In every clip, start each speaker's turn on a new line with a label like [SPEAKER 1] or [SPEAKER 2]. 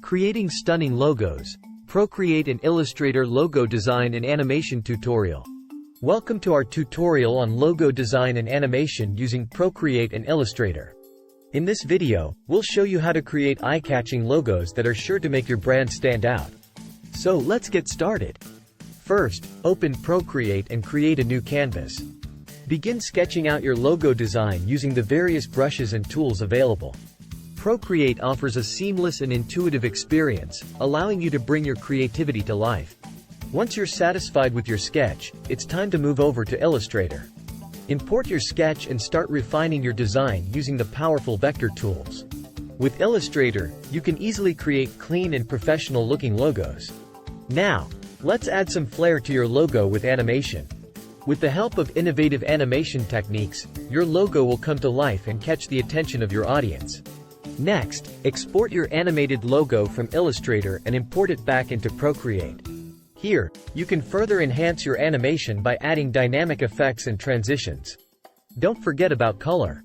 [SPEAKER 1] Creating stunning logos. Procreate and Illustrator logo design and animation tutorial. Welcome to our tutorial on logo design and animation using Procreate and Illustrator. In this video, we'll show you how to create eye-catching logos that are sure to make your brand stand out. So let's get started. First, open Procreate and create a new canvas. Begin sketching out your logo design using the various brushes and tools available. Procreate offers a seamless and intuitive experience, allowing you to bring your creativity to life. Once you're satisfied with your sketch, it's time to move over to Illustrator. Import your sketch and start refining your design using the powerful vector tools. With Illustrator, you can easily create clean and professional-looking logos. Now, let's add some flair to your logo with animation. With the help of innovative animation techniques, your logo will come to life and catch the attention of your audience. Next, export your animated logo from Illustrator and import it back into Procreate. Here, you can further enhance your animation by adding dynamic effects and transitions. Don't forget about color.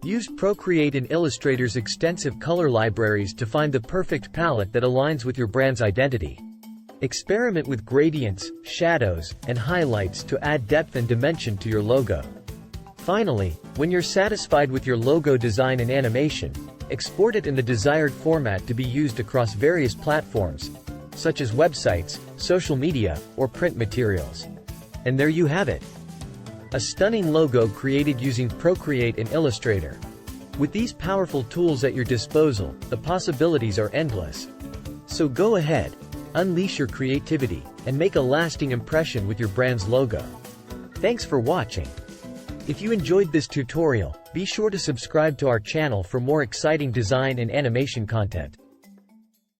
[SPEAKER 1] Use Procreate and Illustrator's extensive color libraries to find the perfect palette that aligns with your brand's identity. Experiment with gradients, shadows, and highlights to add depth and dimension to your logo. Finally, when you're satisfied with your logo design and animation, export it in the desired format to be used across various platforms, such as websites, social media, or print materials. And there you have it. A stunning logo created using Procreate and Illustrator. With these powerful tools at your disposal, the possibilities are endless. So go ahead, unleash your creativity, and make a lasting impression with your brand's logo. Thanks for watching. If you enjoyed this tutorial, be sure to subscribe to our channel for more exciting design and animation content.